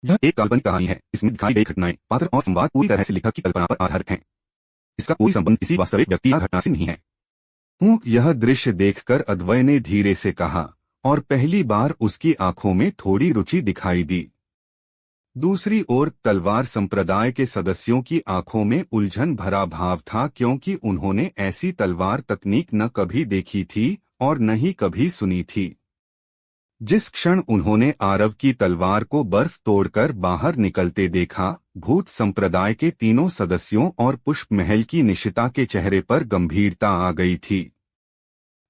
यह एक काल्पनिक कहानी है। इसमें दिखाई गई घटनाएं, पात्र और संवाद पूरी तरह से लेखक की कल्पना पर आधारित हैं। इसका कोई संबंध किसी वास्तविक व्यक्ति या घटना से नहीं है। यह दृश्य देखकर अद्वय ने धीरे से कहा, और पहली बार उसकी आंखों में थोड़ी रुचि दिखाई दी। दूसरी ओर तलवार संप्रदाय के सदस्यों की आंखों में उलझन भरा भाव था, क्योंकि उन्होंने ऐसी तलवार तकनीक न कभी देखी थी और न ही कभी सुनी थी। जिस क्षण उन्होंने आरव की तलवार को बर्फ तोड़कर बाहर निकलते देखा, भूत संप्रदाय के तीनों सदस्यों और पुष्प महल की निशिता के चेहरे पर गंभीरता आ गई थी।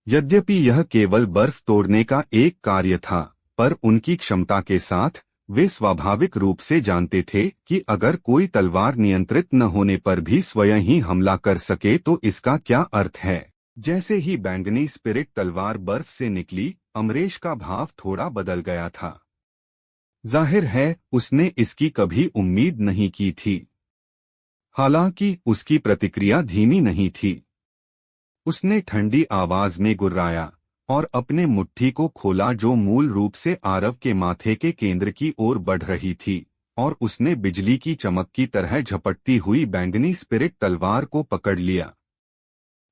यद्यपि यह केवल बर्फ तोड़ने का एक कार्य था, पर उनकी क्षमता के साथ वे स्वाभाविक रूप से जानते थे कि अगर कोई तलवार नियंत्रित न होने पर भी स्वयं ही हमला कर सके तो इसका क्या अर्थ है। जैसे ही बैंगनी स्पिरिट तलवार बर्फ से निकली, अमरेश का भाव थोड़ा बदल गया था। जाहिर है उसने इसकी कभी उम्मीद नहीं की थी। हालांकि उसकी प्रतिक्रिया धीमी नहीं थी। उसने ठंडी आवाज में गुर्राया और अपने मुट्ठी को खोला, जो मूल रूप से आरव के माथे के केंद्र की ओर बढ़ रही थी, और उसने बिजली की चमक की तरह झपटती हुई बैंगनी स्पिरिट तलवार को पकड़ लिया।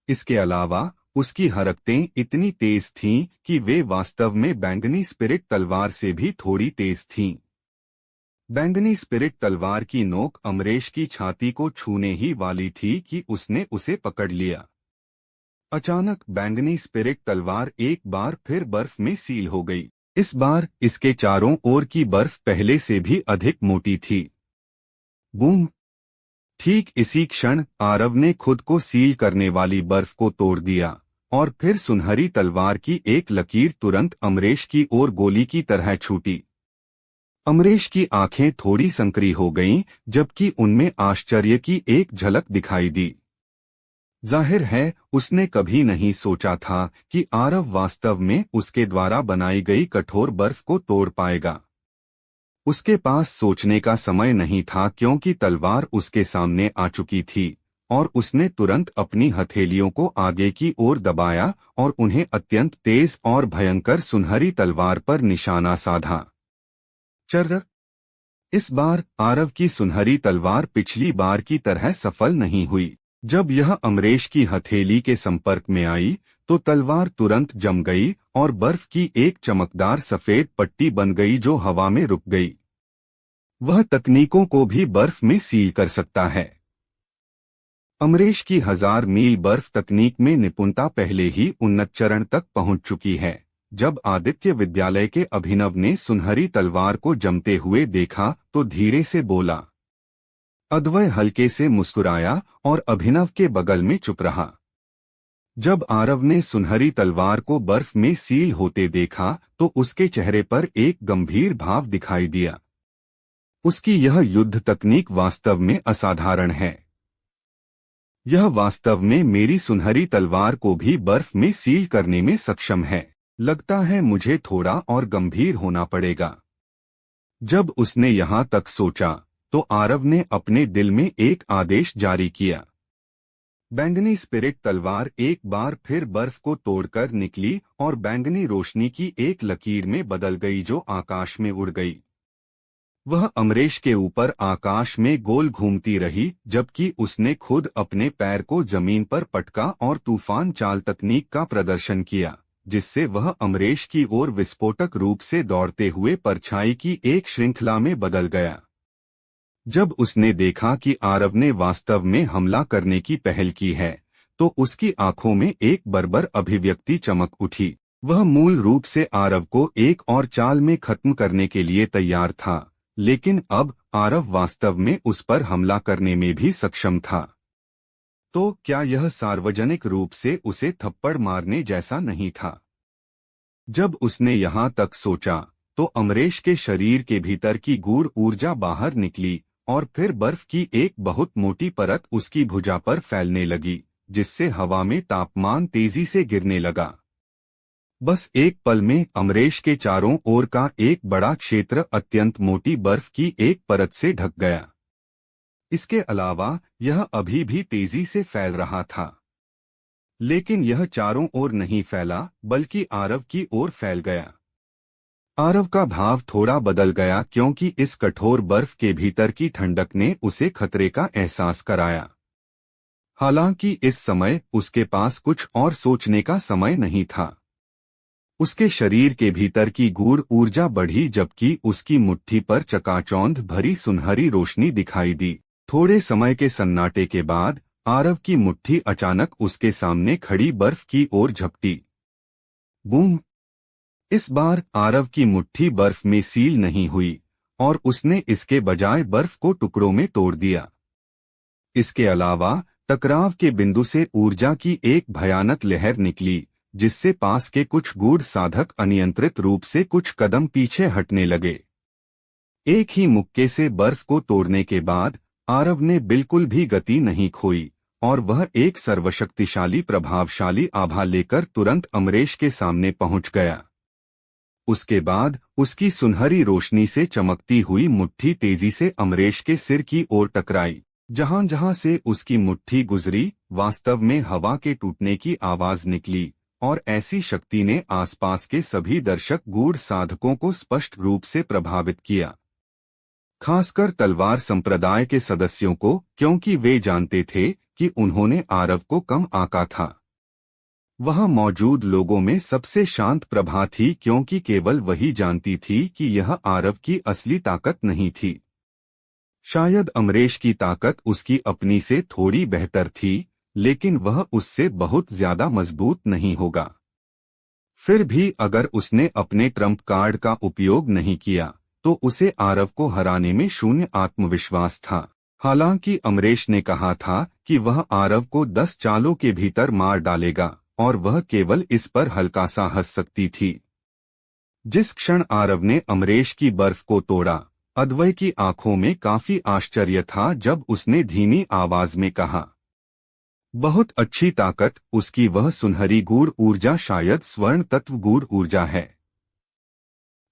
इसके अलावा उसकी हरकतें इतनी तेज थीं कि वे वास्तव में बैंगनी स्पिरिट तलवार से भी थोड़ी तेज थीं। बैंगनी स्पिरिट तलवार की नोक अमरेश की छाती को छूने ही वाली थी कि उसने उसे पकड़ लिया। अचानक बैंगनी स्पिरिट तलवार एक बार फिर बर्फ में सील हो गई। इस बार इसके चारों ओर की बर्फ पहले से भी अधिक मोटी थी। बूम! ठीक इसी क्षण आरव ने खुद को सील करने वाली बर्फ को तोड़ दिया, और फिर सुनहरी तलवार की एक लकीर तुरंत अमरेश की ओर गोली की तरह छूटी। अमरेश की आंखें थोड़ी संकरी हो गईं, जबकि उनमें आश्चर्य की एक झलक दिखाई दी। जाहिर है उसने कभी नहीं सोचा था कि आरव वास्तव में उसके द्वारा बनाई गई कठोर बर्फ को तोड़ पाएगा। उसके पास सोचने का समय नहीं था, क्योंकि तलवार उसके सामने आ चुकी थी, और उसने तुरंत अपनी हथेलियों को आगे की ओर दबाया और उन्हें अत्यंत तेज और भयंकर सुनहरी तलवार पर निशाना साधा। चर्र! इस बार आरव की सुनहरी तलवार पिछली बार की तरह सफल नहीं हुई। जब यह अमरेश की हथेली के संपर्क में आई तो तलवार तुरंत जम गई और बर्फ की एक चमकदार सफेद पट्टी बन गई, जो हवा में रुक गई। वह तकनीकों को भी बर्फ में सील कर सकता है। अमरेश की 1000 मील बर्फ तकनीक में निपुणता पहले ही उन्नत चरण तक पहुंच चुकी है। जब आदित्य विद्यालय के अभिनव ने सुनहरी तलवार को जमते हुए देखा तो धीरे से बोला। अद्वय हल्के से मुस्कुराया और अभिनव के बगल में चुप रहा। जब आरव ने सुनहरी तलवार को बर्फ में सील होते देखा तो उसके चेहरे पर एक गंभीर भाव दिखाई दिया। उसकी यह युद्ध तकनीक वास्तव में असाधारण है। यह वास्तव में मेरी सुनहरी तलवार को भी बर्फ में सील करने में सक्षम है। लगता है मुझे थोड़ा और गंभीर होना पड़ेगा। जब उसने यहाँ तक सोचा तो आरव ने अपने दिल में एक आदेश जारी किया। बैंगनी स्पिरिट तलवार एक बार फिर बर्फ को तोड़कर निकली और बैंगनी रोशनी की एक लकीर में बदल गई, जो आकाश में उड़ गई। वह अमरेश के ऊपर आकाश में गोल घूमती रही, जबकि उसने खुद अपने पैर को जमीन पर पटका और तूफान चाल तकनीक का प्रदर्शन किया, जिससे वह अमरेश की ओर विस्फोटक रूप से दौड़ते हुए परछाई की एक श्रृंखला में बदल गया। जब उसने देखा कि आरव ने वास्तव में हमला करने की पहल की है तो उसकी आंखों में एक बर्बर अभिव्यक्ति चमक उठी। वह मूल रूप से आरव को एक और चाल में खत्म करने के लिए तैयार था, लेकिन अब आरव वास्तव में उस पर हमला करने में भी सक्षम था। तो क्या यह सार्वजनिक रूप से उसे थप्पड़ मारने जैसा नहीं था? जब उसने यहाँ तक सोचा तो अमरेश के शरीर के भीतर की गूढ़ ऊर्जा बाहर निकली और फिर बर्फ की एक बहुत मोटी परत उसकी भुजा पर फैलने लगी, जिससे हवा में तापमान तेजी से गिरने लगा। बस एक पल में अमरेश के चारों ओर का एक बड़ा क्षेत्र अत्यंत मोटी बर्फ की एक परत से ढक गया। इसके अलावा यह अभी भी तेजी से फैल रहा था, लेकिन यह चारों ओर नहीं फैला बल्कि आरव की ओर फैल गया। आरव का भाव थोड़ा बदल गया क्योंकि इस कठोर बर्फ के भीतर की ठंडक ने उसे खतरे का एहसास कराया। हालांकि इस समय उसके पास कुछ और सोचने का समय नहीं था। उसके शरीर के भीतर की गूढ़ ऊर्जा बढ़ी जबकि उसकी मुट्ठी पर चकाचौंध भरी सुनहरी रोशनी दिखाई दी। थोड़े समय के सन्नाटे के बाद आरव की मुट्ठी अचानक उसके सामने खड़ी बर्फ की ओर झपटी। बूम! इस बार आरव की मुट्ठी बर्फ में सील नहीं हुई और उसने इसके बजाय बर्फ को टुकड़ों में तोड़ दिया। इसके अलावा टकराव के बिंदु से ऊर्जा की एक भयानक लहर निकली जिससे पास के कुछ गूढ़ साधक अनियंत्रित रूप से कुछ कदम पीछे हटने लगे। एक ही मुक्के से बर्फ को तोड़ने के बाद आरव ने बिल्कुल भी गति नहीं खोई और वह एक सर्वशक्तिशाली प्रभावशाली आभा लेकर तुरंत अमरेश के सामने पहुंच गया। उसके बाद उसकी सुनहरी रोशनी से चमकती हुई मुट्ठी तेजी से अमरेश के सिर की ओर टकराई। जहां जहां से उसकी मुट्ठी गुजरी वास्तव में हवा के टूटने की आवाज निकली और ऐसी शक्ति ने आसपास के सभी दर्शक गूढ़ साधकों को स्पष्ट रूप से प्रभावित किया, खासकर तलवार संप्रदाय के सदस्यों को, क्योंकि वे जानते थे कि उन्होंने आरव को कम आंका था। वहां मौजूद लोगों में सबसे शांत प्रभा थी क्योंकि केवल वही जानती थी कि यह आरव की असली ताकत नहीं थी। शायद अमरेश की ताकत उसकी अपनी से थोड़ी बेहतर थी, लेकिन वह उससे बहुत ज्यादा मजबूत नहीं होगा। फिर भी अगर उसने अपने ट्रम्प कार्ड का उपयोग नहीं किया तो उसे आरव को हराने में शून्य आत्मविश्वास था। हालांकि अमरेश ने कहा था कि वह आरव को 10 चालों के भीतर मार डालेगा और वह केवल इस पर हल्का सा हंस सकती थी। जिस क्षण आरव ने अमरेश की बर्फ को तोड़ा, अद्वै की आंखों में काफी आश्चर्य था जब उसने धीमी आवाज में कहा, बहुत अच्छी ताकत। उसकी वह सुनहरी गूढ़ ऊर्जा शायद स्वर्ण तत्व गूढ़ ऊर्जा है।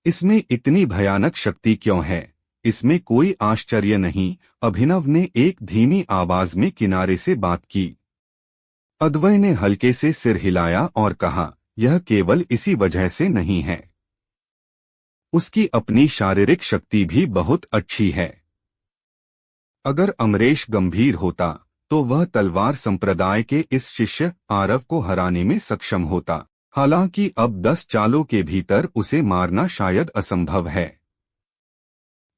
इसमें इतनी भयानक शक्ति क्यों है? इसमें कोई आश्चर्य नहीं, अभिनव ने एक धीमी आवाज में किनारे से बात की। अद्वै ने हल्के से सिर हिलाया और कहा, यह केवल इसी वजह से नहीं है। उसकी अपनी शारीरिक शक्ति भी बहुत अच्छी है। अगर अमरेश गंभीर होता तो वह तलवार संप्रदाय के इस शिष्य आरव को हराने में सक्षम होता। हालांकि अब 10 चालों के भीतर उसे मारना शायद असंभव है।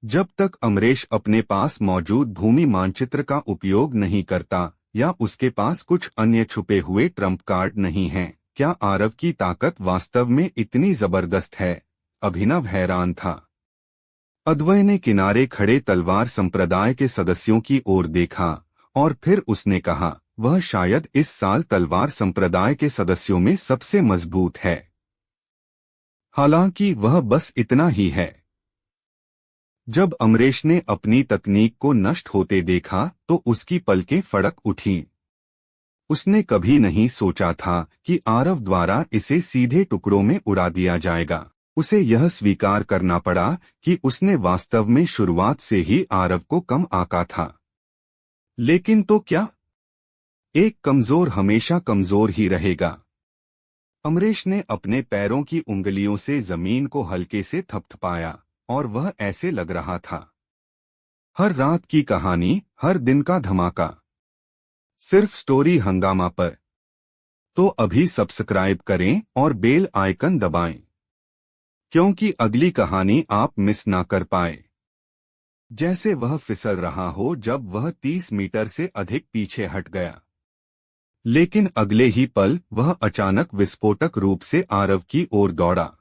जब तक अमरेश अपने पास मौजूद भूमि मानचित्र का उपयोग नहीं करता या उसके पास कुछ अन्य छुपे हुए ट्रम्प कार्ड नहीं हैं, क्या आरव की ताकत वास्तव में इतनी जबरदस्त है? अभिनव हैरान था। अद्वै ने किनारे खड़े तलवार संप्रदाय के सदस्यों की ओर देखा और फिर उसने कहा, वह शायद इस साल तलवार संप्रदाय के सदस्यों में सबसे मजबूत है। हालांकि वह बस इतना ही है। जब अमरेश ने अपनी तकनीक को नष्ट होते देखा तो उसकी पलकें फड़क उठीं। उसने कभी नहीं सोचा था कि आरव द्वारा इसे सीधे टुकड़ों में उड़ा दिया जाएगा। उसे यह स्वीकार करना पड़ा कि उसने वास्तव में शुरुआत से ही आरव को कम आंका था। लेकिन तो क्या? एक कमजोर हमेशा कमजोर ही रहेगा। अमरेश ने अपने पैरों की उंगलियों से जमीन को हल्के से थपथपाया और वह ऐसे लग रहा था हर रात की कहानी, हर दिन का धमाका। सिर्फ स्टोरी हंगामा पर। तो अभी सब्सक्राइब करें और बेल आइकन दबाएं, क्योंकि अगली कहानी आप मिस ना कर पाए। जैसे वह फिसल रहा हो जब वह 30 मीटर से अधिक पीछे हट गया, लेकिन अगले ही पल वह अचानक विस्फोटक रूप से आरव की ओर दौड़ा।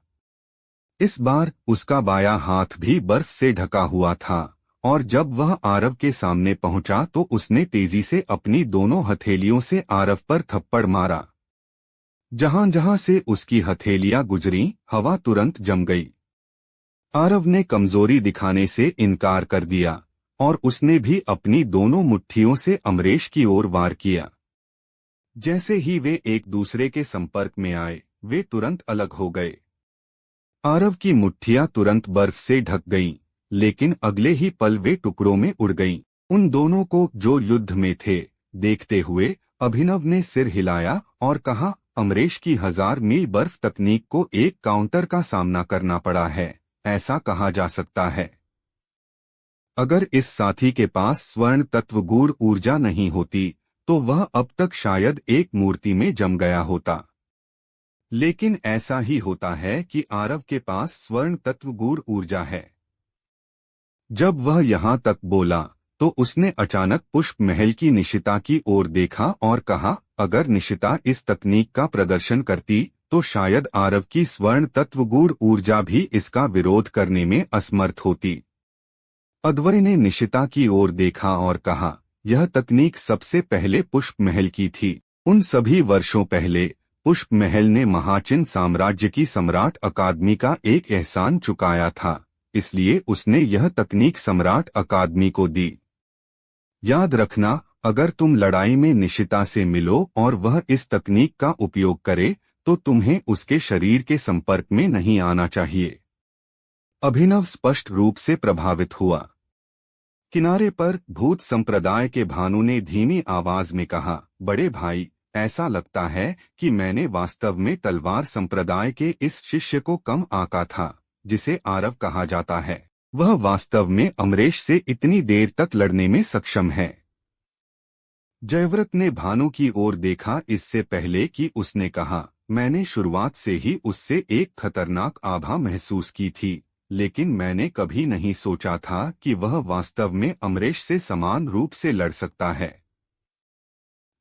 इस बार उसका बायां हाथ भी बर्फ से ढका हुआ था और जब वह आरव के सामने पहुंचा तो उसने तेजी से अपनी दोनों हथेलियों से आरव पर थप्पड़ मारा। जहां जहां से उसकी हथेलियां गुजरीं, हवा तुरंत जम गई। आरव ने कमजोरी दिखाने से इनकार कर दिया और उसने भी अपनी दोनों मुट्ठियों से अमरेश की ओर वार किया। जैसे ही वे एक दूसरे के संपर्क में आए, वे तुरंत अलग हो गए। आरव की मुट्ठियां तुरंत बर्फ से ढक गईं, लेकिन अगले ही पल वे टुकड़ों में उड़ गईं। उन दोनों को जो युद्ध में थे देखते हुए अभिनव ने सिर हिलाया और कहा, अमरेश की 1000 मील बर्फ तकनीक को एक काउंटर का सामना करना पड़ा है, ऐसा कहा जा सकता है। अगर इस साथी के पास स्वर्ण तत्व गूढ़ ऊर्जा नहीं होती तो वह अब तक शायद एक मूर्ति में जम गया होता। लेकिन ऐसा ही होता है कि आरव के पास स्वर्ण तत्व गूढ़ ऊर्जा है। जब वह यहाँ तक बोला तो उसने अचानक पुष्प महल की निशिता की ओर देखा और कहा, अगर निशिता इस तकनीक का प्रदर्शन करती तो शायद आरव की स्वर्ण तत्व गूढ़ ऊर्जा भी इसका विरोध करने में असमर्थ होती। अद्वैत ने निशिता की ओर देखा और कहा, यह तकनीक सबसे पहले पुष्प महल की थी। उन सभी वर्षों पहले पुष्प महल ने महाचिन साम्राज्य की सम्राट अकादमी का एक एहसान चुकाया था, इसलिए उसने यह तकनीक सम्राट अकादमी को दी। याद रखना, अगर तुम लड़ाई में निशिता से मिलो और वह इस तकनीक का उपयोग करे तो तुम्हें उसके शरीर के संपर्क में नहीं आना चाहिए। अभिनव स्पष्ट रूप से प्रभावित हुआ। किनारे पर भूत संप्रदाय के भानु ने धीमी आवाज में कहा, बड़े भाई, ऐसा लगता है कि मैंने वास्तव में तलवार संप्रदाय के इस शिष्य को कम आंका था, जिसे आरव कहा जाता है। वह वास्तव में अमरेश से इतनी देर तक लड़ने में सक्षम है। जयव्रत ने भानु की ओर देखा इससे पहले कि उसने कहा, मैंने शुरुआत से ही उससे एक खतरनाक आभा महसूस की थी, लेकिन मैंने कभी नहीं सोचा था कि वह वास्तव में अमरेश से समान रूप से लड़ सकता है।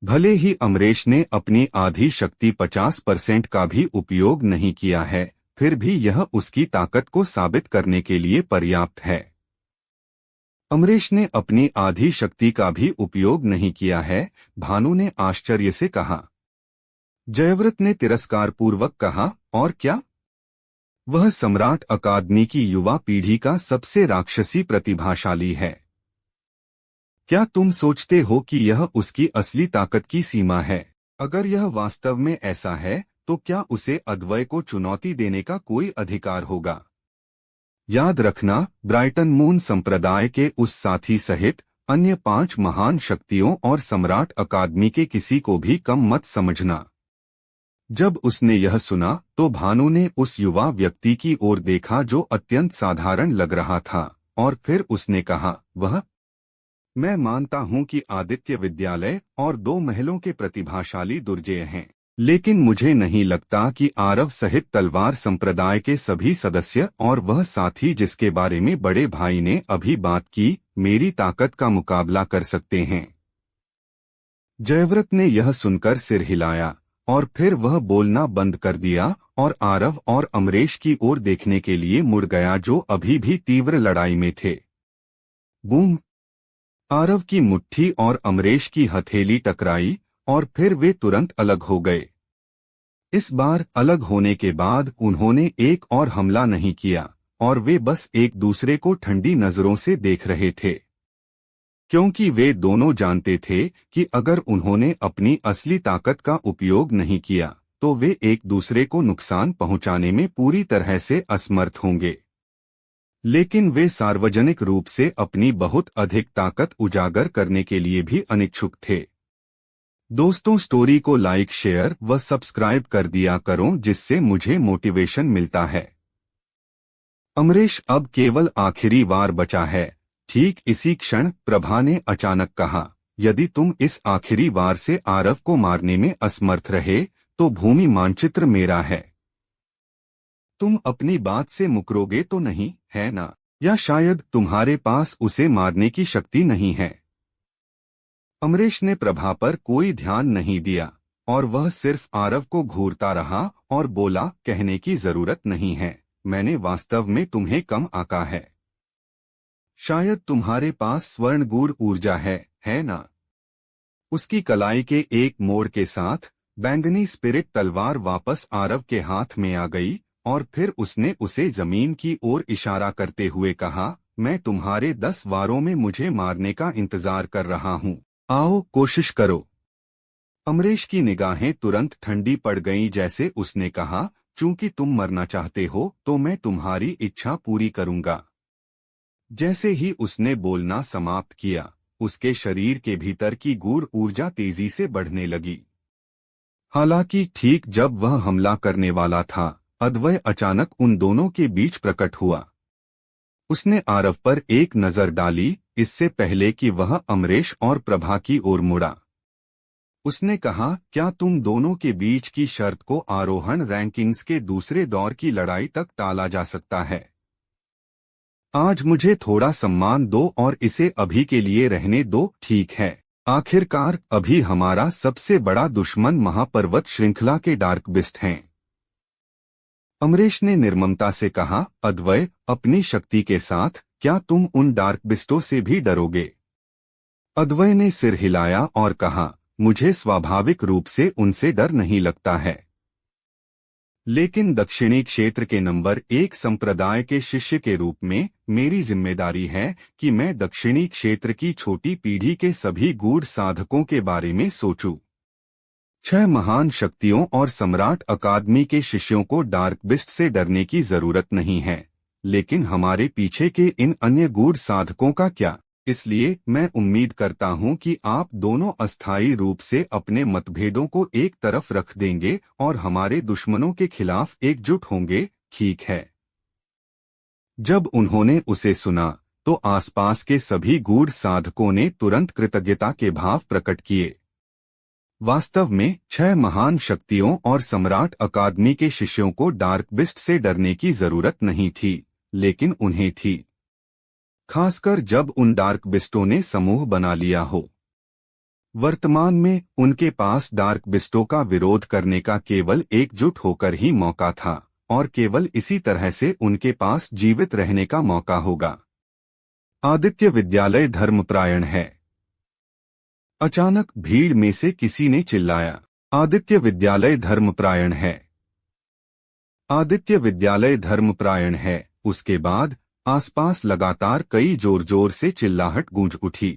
भले ही अमरेश ने अपनी आधी शक्ति 50% का भी उपयोग नहीं किया है, फिर भी यह उसकी ताकत को साबित करने के लिए पर्याप्त है। अमरेश ने अपनी आधी शक्ति का भी उपयोग नहीं किया है, भानु ने आश्चर्य से कहा। जयव्रत ने तिरस्कारपूर्वक कहा, और क्या? वह सम्राट अकादमी की युवा पीढ़ी का सबसे राक्षसी प्रतिभाशाली है। क्या तुम सोचते हो कि यह उसकी असली ताकत की सीमा है? अगर यह वास्तव में ऐसा है तो क्या उसे अद्वैत को चुनौती देने का कोई अधिकार होगा? याद रखना, ब्राइटन मून संप्रदाय के उस साथी सहित अन्य 5 महान शक्तियों और सम्राट अकादमी के किसी को भी कम मत समझना। जब उसने यह सुना तो भानु ने उस युवा व्यक्ति की ओर देखा जो अत्यंत साधारण लग रहा था, और फिर उसने कहा, वह? मैं मानता हूं कि आदित्य विद्यालय और 2 महलों के प्रतिभाशाली दुर्जेय हैं, लेकिन मुझे नहीं लगता कि आरव सहित तलवार संप्रदाय के सभी सदस्य और वह साथी जिसके बारे में बड़े भाई ने अभी बात की, मेरी ताकत का मुकाबला कर सकते हैं। जयव्रत ने यह सुनकर सिर हिलाया और फिर वह बोलना बंद कर दिया और आरव और अमरेश की ओर देखने के लिए मुड़ गया जो अभी भी तीव्र लड़ाई में थे। बूम! आरव की मुट्ठी और अमरेश की हथेली टकराई और फिर वे तुरंत अलग हो गए। इस बार अलग होने के बाद उन्होंने एक और हमला नहीं किया और वे बस एक दूसरे को ठंडी नजरों से देख रहे थे, क्योंकि वे दोनों जानते थे कि अगर उन्होंने अपनी असली ताकत का उपयोग नहीं किया तो वे एक दूसरे को नुकसान पहुंचाने में पूरी तरह से असमर्थ होंगे। लेकिन वे सार्वजनिक रूप से अपनी बहुत अधिक ताकत उजागर करने के लिए भी अनिच्छुक थे। दोस्तों, स्टोरी को लाइक, शेयर व सब्सक्राइब कर दिया करो जिससे मुझे मोटिवेशन मिलता है। अमरेश अब केवल आखिरी वार बचा है। ठीक इसी क्षण प्रभा ने अचानक कहा, यदि तुम इस आखिरी वार से आरव को मारने में असमर्थ रहे तो भूमि मानचित्र मेरा है। तुम अपनी बात से मुकरोगे तो नहीं, है ना? या शायद तुम्हारे पास उसे मारने की शक्ति नहीं है? अमरेश ने प्रभा पर कोई ध्यान नहीं दिया और वह सिर्फ आरव को घूरता रहा और बोला, कहने की जरूरत नहीं है, मैंने वास्तव में तुम्हें कम आंका है। शायद तुम्हारे पास स्वर्णगूढ़ ऊर्जा है ना? उसकी कलाई के एक मोड़ के साथ बैंगनी स्पिरिट तलवार वापस आरव के हाथ में आ गई और फिर उसने उसे जमीन की ओर इशारा करते हुए कहा, मैं तुम्हारे 10 वारों में मुझे मारने का इंतजार कर रहा हूं, आओ कोशिश करो। अमरेश की निगाहें तुरंत ठंडी पड़ गईं जैसे उसने कहा, चूंकि तुम मरना चाहते हो तो मैं तुम्हारी इच्छा पूरी करूंगा। जैसे ही उसने बोलना समाप्त किया, उसके शरीर के भीतर की गूढ़ ऊर्जा तेजी से बढ़ने लगी। हालांकि ठीक जब वह हमला करने वाला था, अद्वय अचानक उन दोनों के बीच प्रकट हुआ। उसने आरव पर एक नजर डाली, इससे पहले कि वह अमरेश और प्रभा की ओर मुड़ा। उसने कहा, क्या तुम दोनों के बीच की शर्त को आरोहण रैंकिंग्स के दूसरे दौर की लड़ाई तक टाला जा सकता है? आज मुझे थोड़ा सम्मान दो और इसे अभी के लिए रहने दो, ठीक है? आखिरकार अभी हमारा सबसे बड़ा दुश्मन महापर्वत श्रृंखला के डार्क बिस्ट हैं। अमरेश ने निर्ममता से कहा, अद्वय, अपनी शक्ति के साथ क्या तुम उन डार्क बिस्टों से भी डरोगे? अद्वय ने सिर हिलाया और कहा, मुझे स्वाभाविक रूप से उनसे डर नहीं लगता है, लेकिन दक्षिणी क्षेत्र के नंबर 1 संप्रदाय के शिष्य के रूप में मेरी जिम्मेदारी है कि मैं दक्षिणी क्षेत्र की छोटी पीढ़ी के सभी गूढ़ साधकों के बारे में सोचूं। 6 महान शक्तियों और सम्राट अकादमी के शिष्यों को डार्क बिस्ट से डरने की जरूरत नहीं है, लेकिन हमारे पीछे के इन अन्य गूढ़ साधकों का क्या? इसलिए मैं उम्मीद करता हूं कि आप दोनों अस्थायी रूप से अपने मतभेदों को एक तरफ रख देंगे और हमारे दुश्मनों के खिलाफ एकजुट होंगे, ठीक है? जब उन्होंने उसे सुना तो आसपास के सभी गूढ़ साधकों ने तुरंत कृतज्ञता के भाव प्रकट किए। वास्तव में 6 महान शक्तियों और सम्राट अकादमी के शिष्यों को डार्क बिस्ट से डरने की जरूरत नहीं थी, लेकिन उन्हें थी, खासकर जब उन डार्क बिस्टों ने समूह बना लिया हो। वर्तमान में उनके पास डार्क बिस्टों का विरोध करने का केवल एकजुट होकर ही मौका था, और केवल इसी तरह से उनके पास जीवित रहने का मौका होगा। आदित्य विद्यालय धर्मपरायण है। अचानक भीड़ में से किसी ने चिल्लाया, आदित्य विद्यालय धर्मपरायण है। आदित्य विद्यालय धर्मपरायण है। उसके बाद आसपास लगातार कई जोर जोर से चिल्लाहट गूंज उठी।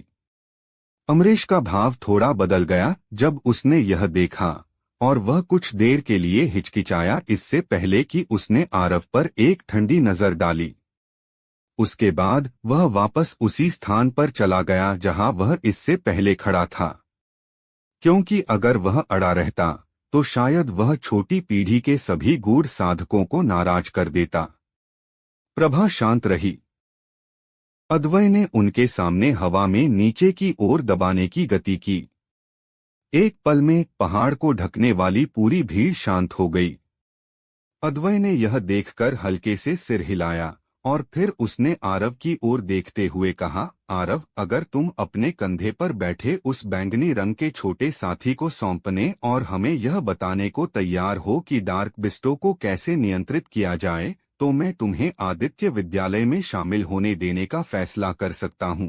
अमरेश का भाव थोड़ा बदल गया जब उसने यह देखा, और वह कुछ देर के लिए हिचकिचाया इससे पहले कि उसने आरव पर एक ठंडी नजर डाली। उसके बाद वह वापस उसी स्थान पर चला गया जहां वह इससे पहले खड़ा था, क्योंकि अगर वह अड़ा रहता तो शायद वह छोटी पीढ़ी के सभी गूढ़ साधकों को नाराज कर देता। प्रभा शांत रही। अद्वय ने उनके सामने हवा में नीचे की ओर दबाने की गति की। एक पल में पहाड़ को ढकने वाली पूरी भीड़ शांत हो गई। अद्वय ने यह देखकर हल्के से सिर हिलाया और फिर उसने आरव की ओर देखते हुए कहा, आरव, अगर तुम अपने कंधे पर बैठे उस बैंगनी रंग के छोटे साथी को सौंपने और हमें यह बताने को तैयार हो कि डार्क बिस्टों को कैसे नियंत्रित किया जाए, तो मैं तुम्हें आदित्य विद्यालय में शामिल होने देने का फैसला कर सकता हूं।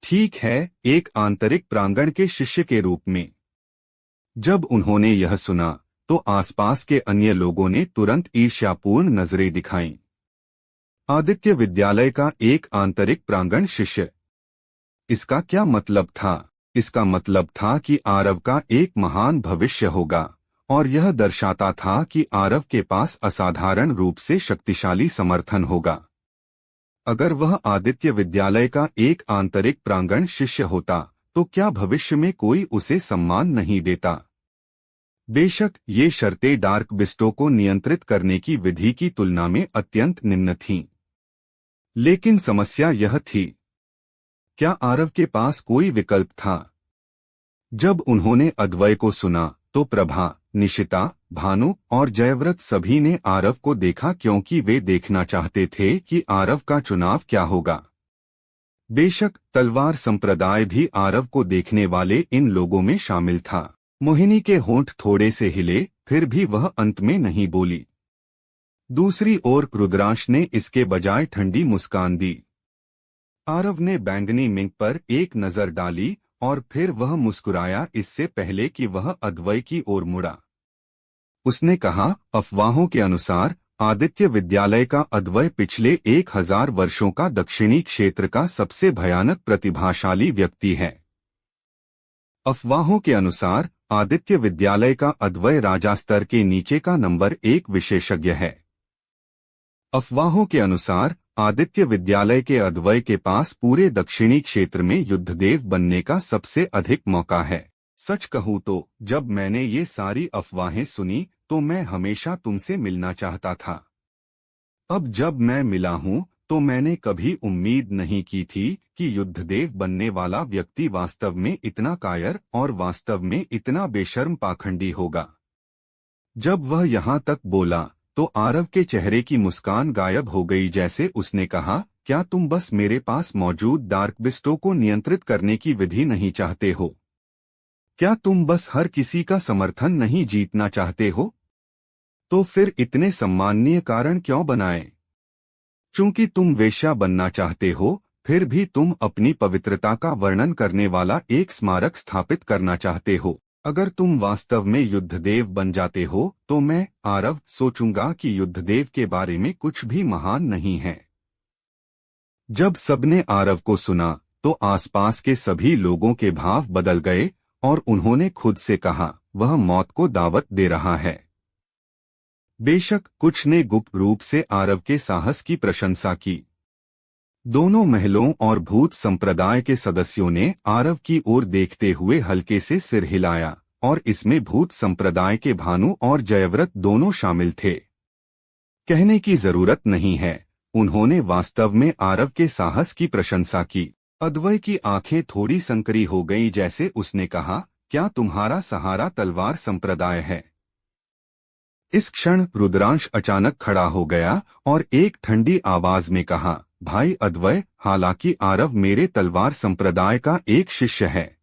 ठीक है, एक आंतरिक प्रांगण के शिष्य के रूप में। जब उन्होंने यह सुना तो आसपास के अन्य लोगों ने तुरंत ईर्ष्यापूर्ण नजरें दिखाईं। आदित्य विद्यालय का एक आंतरिक प्रांगण शिष्य, इसका क्या मतलब था? इसका मतलब था कि आरव का एक महान भविष्य होगा, और यह दर्शाता था कि आरव के पास असाधारण रूप से शक्तिशाली समर्थन होगा। अगर वह आदित्य विद्यालय का एक आंतरिक प्रांगण शिष्य होता तो क्या भविष्य में कोई उसे सम्मान नहीं देता? बेशक ये शर्तें डार्क बिस्टों को नियंत्रित करने की विधि की तुलना में अत्यंत निम्न थीं। लेकिन समस्या यह थी, क्या आरव के पास कोई विकल्प था? जब उन्होंने अद्वय को सुना तो प्रभा, निशिता, भानु और जयव्रत सभी ने आरव को देखा, क्योंकि वे देखना चाहते थे कि आरव का चुनाव क्या होगा। बेशक तलवार संप्रदाय भी आरव को देखने वाले इन लोगों में शामिल था। मोहिनी के होंठ थोड़े से हिले, फिर भी वह अंत में नहीं बोली। दूसरी ओर रुद्रांश ने इसके बजाय ठंडी मुस्कान दी। आरव ने बैंगनी मिंक पर एक नजर डाली और फिर वह मुस्कुराया इससे पहले कि वह अद्वय की ओर मुड़ा। उसने कहा, अफवाहों के अनुसार आदित्य विद्यालय का अद्वय पिछले 1000 वर्षों का दक्षिणी क्षेत्र का सबसे भयानक प्रतिभाशाली व्यक्ति है। अफवाहों के अनुसार आदित्य विद्यालय का अद्वय राजा स्तर के नीचे का नंबर 1 विशेषज्ञ है। अफवाहों के अनुसार आदित्य विद्यालय के अद्वय के पास पूरे दक्षिणी क्षेत्र में युद्धदेव बनने का सबसे अधिक मौका है। सच कहूँ तो जब मैंने ये सारी अफवाहें सुनी तो मैं हमेशा तुमसे मिलना चाहता था। अब जब मैं मिला हूँ तो मैंने कभी उम्मीद नहीं की थी कि युद्धदेव बनने वाला व्यक्ति वास्तव में इतना कायर और वास्तव में इतना बेशर्म पाखंडी होगा। जब वह यहाँ तक बोला तो आरव के चेहरे की मुस्कान गायब हो गई, जैसे उसने कहा, क्या तुम बस मेरे पास मौजूद डार्क बिस्टों को नियंत्रित करने की विधि नहीं चाहते हो? क्या तुम बस हर किसी का समर्थन नहीं जीतना चाहते हो? तो फिर इतने सम्माननीय कारण क्यों बनाए? चूंकि तुम वेश्या बनना चाहते हो, फिर भी तुम अपनी पवित्रता का वर्णन करने वाला एक स्मारक स्थापित करना चाहते हो। अगर तुम वास्तव में युद्धदेव बन जाते हो तो मैं आरव सोचूंगा कि युद्धदेव के बारे में कुछ भी महान नहीं है। जब सबने आरव को सुना तो आसपास के सभी लोगों के भाव बदल गए और उन्होंने खुद से कहा, वह मौत को दावत दे रहा है। बेशक कुछ ने गुप्त रूप से आरव के साहस की प्रशंसा की। दोनों महलों और भूत संप्रदाय के सदस्यों ने आरव की ओर देखते हुए हल्के से सिर हिलाया और इसमें भूत संप्रदाय के भानु और जयव्रत दोनों शामिल थे। कहने की जरूरत नहीं है, उन्होंने वास्तव में आरव के साहस की प्रशंसा की। अद्वै की आंखें थोड़ी संकरी हो गईं, जैसे उसने कहा, क्या तुम्हारा सहारा तलवार संप्रदाय है? इस क्षण रुद्रांश अचानक खड़ा हो गया और एक ठंडी आवाज में कहा, भाई अद्वै, हालांकि आरव मेरे तलवार संप्रदाय का एक शिष्य है।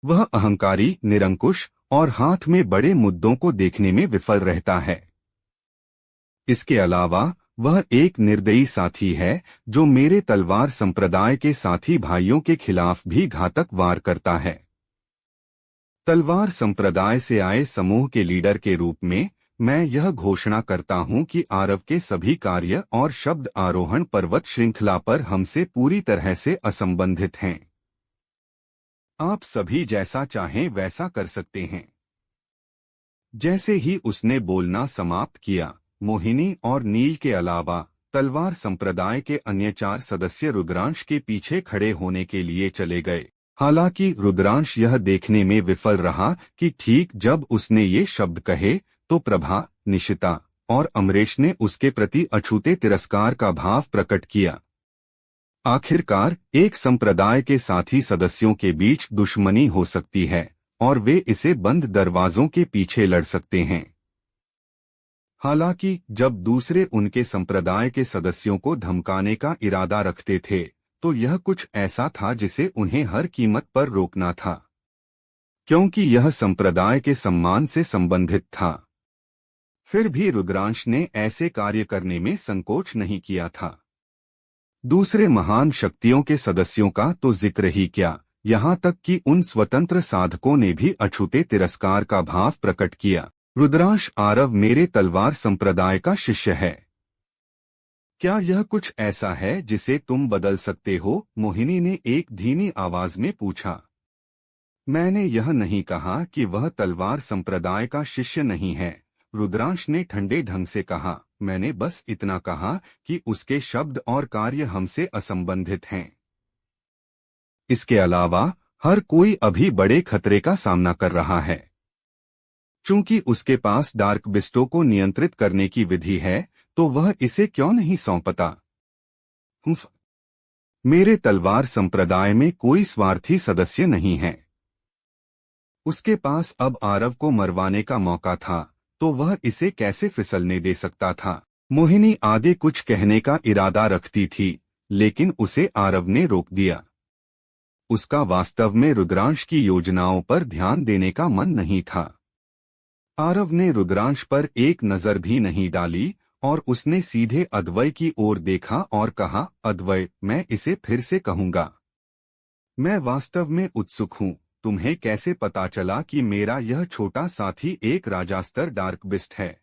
वह अहंकारी, निरंकुश और हाथ में बड़े मुद्दों को देखने में विफल रहता है। इसके अलावा वह एक निर्दयी साथी है जो मेरे तलवार संप्रदाय के साथी भाइयों के खिलाफ भी घातक वार करता है। तलवार संप्रदाय से आए समूह के लीडर के रूप में मैं यह घोषणा करता हूं कि आरव के सभी कार्य और शब्द आरोहण पर्वत श्रृंखला पर हमसे पूरी तरह से असंबंधित हैं। आप सभी जैसा चाहें वैसा कर सकते हैं। जैसे ही उसने बोलना समाप्त किया, मोहिनी और नील के अलावा तलवार संप्रदाय के अन्य 4 सदस्य रुद्रांश के पीछे खड़े होने के लिए चले गए। हालांकि रुद्रांश यह देखने में विफल रहा कि ठीक जब उसने ये शब्द कहे तो प्रभा, निशिता और अमरेश ने उसके प्रति अछूते तिरस्कार का भाव प्रकट किया। आखिरकार एक संप्रदाय के साथी सदस्यों के बीच दुश्मनी हो सकती है और वे इसे बंद दरवाजों के पीछे लड़ सकते हैं। हालांकि जब दूसरे उनके संप्रदाय के सदस्यों को धमकाने का इरादा रखते थे तो यह कुछ ऐसा था जिसे उन्हें हर कीमत पर रोकना था, क्योंकि यह संप्रदाय के सम्मान से संबंधित था। फिर भी रुद्रांश ने ऐसे कार्य करने में संकोच नहीं किया था। दूसरे महान शक्तियों के सदस्यों का तो जिक्र ही क्या, यहाँ तक कि उन स्वतंत्र साधकों ने भी अछूते तिरस्कार का भाव प्रकट किया। रुद्रांश, आरव मेरे तलवार संप्रदाय का शिष्य है। क्या यह कुछ ऐसा है जिसे तुम बदल सकते हो? मोहिनी ने एक धीमी आवाज में पूछा। मैंने यह नहीं कहा कि वह तलवार संप्रदाय का शिष्य नहीं है, रुद्रांश ने ठंडे ढंग से कहा। मैंने बस इतना कहा कि उसके शब्द और कार्य हमसे असंबंधित हैं। इसके अलावा हर कोई अभी बड़े खतरे का सामना कर रहा है। चूंकि उसके पास डार्क बिस्टो को नियंत्रित करने की विधि है तो वह इसे क्यों नहीं सौंपता? मेरे तलवार संप्रदाय में कोई स्वार्थी सदस्य नहीं है। उसके पास अब आरव को मरवाने का मौका था तो वह इसे कैसे फिसलने दे सकता था? मोहिनी आगे कुछ कहने का इरादा रखती थी, लेकिन उसे आरव ने रोक दिया। उसका वास्तव में रुद्रांश की योजनाओं पर ध्यान देने का मन नहीं था। आरव ने रुद्रांश पर एक नजर भी नहीं डाली और उसने सीधे अद्वै की ओर देखा और कहा, अद्वै, मैं इसे फिर से कहूंगा। मैं वास्तव में उत्सुक हूं, तुम्हें कैसे पता चला कि मेरा यह छोटा साथी एक राजास्तर डार्क बिस्ट है?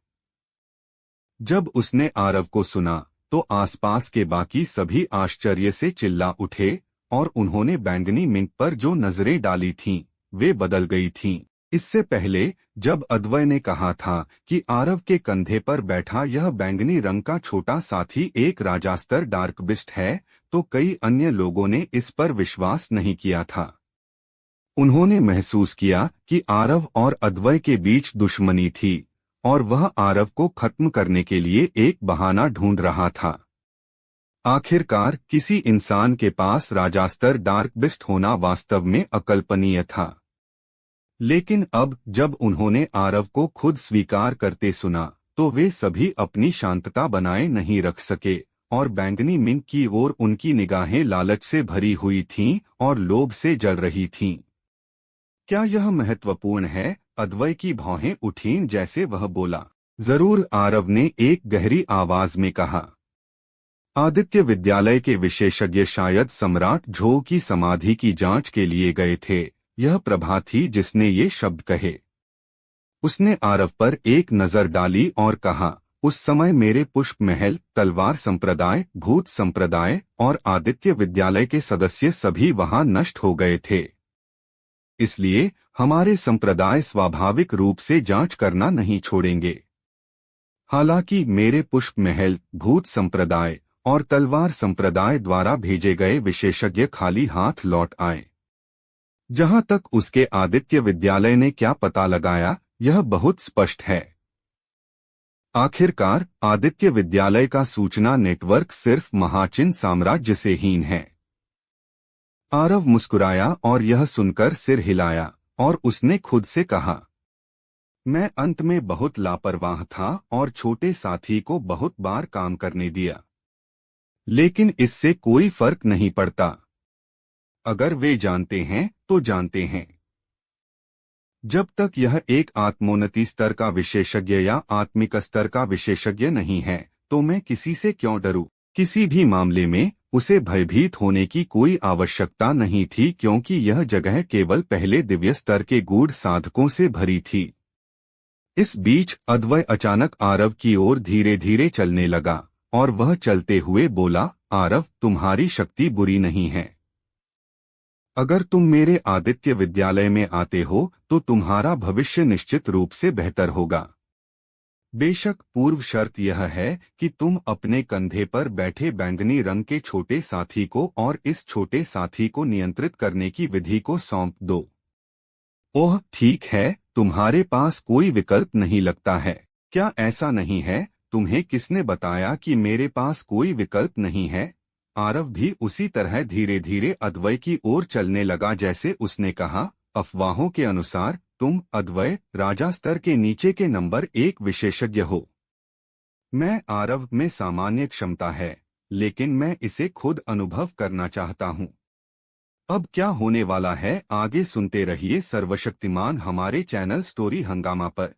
जब उसने आरव को सुना तो आसपास के बाकी सभी आश्चर्य से चिल्ला उठे और उन्होंने बैंगनी मिंक पर जो नजरें डाली थीं, वे बदल गई थीं। इससे पहले जब अद्वै ने कहा था कि आरव के कंधे पर बैठा यह बैंगनी रंग का छोटा साथी एक राजास्तर डार्क बिस्ट है, तो कई अन्य लोगों ने इस पर विश्वास नहीं किया था। उन्होंने महसूस किया कि आरव और अद्वय के बीच दुश्मनी थी और वह आरव को खत्म करने के लिए एक बहाना ढूंढ रहा था। आखिरकार किसी इंसान के पास राजास्तर डार्क बिस्ट होना वास्तव में अकल्पनीय था। लेकिन अब जब उन्होंने आरव को खुद स्वीकार करते सुना तो वे सभी अपनी शांतता बनाए नहीं रख सके और बैंगनी मिंक की ओर उनकी निगाहें लालच से भरी हुई थीं और लोभ से जल रही थीं। क्या यह महत्वपूर्ण है? अद्वय की भौहें उठीं जैसे वह बोला। जरूर, आरव ने एक गहरी आवाज में कहा। आदित्य विद्यालय के विशेषज्ञ शायद सम्राट झो की समाधि की जांच के लिए गए थे। यह प्रभा थी जिसने ये शब्द कहे। उसने आरव पर एक नजर डाली और कहा, उस समय मेरे पुष्प महल, तलवार संप्रदाय, भूत संप्रदाय और आदित्य विद्यालय के सदस्य सभी वहां नष्ट हो गए थे। इसलिए हमारे संप्रदाय स्वाभाविक रूप से जांच करना नहीं छोड़ेंगे। हालांकि मेरे पुष्प महल, भूत संप्रदाय और तलवार संप्रदाय द्वारा भेजे गए विशेषज्ञ खाली हाथ लौट आए। जहां तक उसके आदित्य विद्यालय ने क्या पता लगाया, यह बहुत स्पष्ट है। आखिरकार आदित्य विद्यालय का सूचना नेटवर्क सिर्फ महाचिन्ह साम्राज्य से हीन है। आरव मुस्कुराया और यह सुनकर सिर हिलाया और उसने खुद से कहा, मैं अंत में बहुत लापरवाह था और छोटे साथी को बहुत बार काम करने दिया, लेकिन इससे कोई फर्क नहीं पड़ता। अगर वे जानते हैं तो जानते हैं। जब तक यह एक आत्मोन्नति स्तर का विशेषज्ञ या आत्मिक स्तर का विशेषज्ञ नहीं है तो मैं किसी से क्यों डरूं? किसी भी मामले में उसे भयभीत होने की कोई आवश्यकता नहीं थी, क्योंकि यह जगह केवल पहले दिव्य स्तर के गूढ़ साधकों से भरी थी। इस बीच अद्वय अचानक आरव की ओर धीरे धीरे चलने लगा और वह चलते हुए बोला, आरव, तुम्हारी शक्ति बुरी नहीं है। अगर तुम मेरे आदित्य विद्यालय में आते हो तो तुम्हारा भविष्य निश्चित रूप से बेहतर होगा। बेशक पूर्व शर्त यह है कि तुम अपने कंधे पर बैठे बैंगनी रंग के छोटे साथी को और इस छोटे साथी को नियंत्रित करने की विधि को सौंप दो। ओह ठीक है, तुम्हारे पास कोई विकल्प नहीं लगता है। क्या ऐसा नहीं है? तुम्हें किसने बताया कि मेरे पास कोई विकल्प नहीं है? आरव भी उसी तरह धीरे धीरे अद्वय की ओर चलने लगा जैसे उसने कहा, अफवाहों के अनुसार तुम, अद्वय, राजा स्तर के नीचे के नंबर 1 विशेषज्ञ हो। मैं आरव में सामान्य क्षमता है, लेकिन मैं इसे खुद अनुभव करना चाहता हूँ। अब क्या होने वाला है आगे सुनते रहिए सर्वशक्तिमान हमारे चैनल स्टोरी हंगामा पर।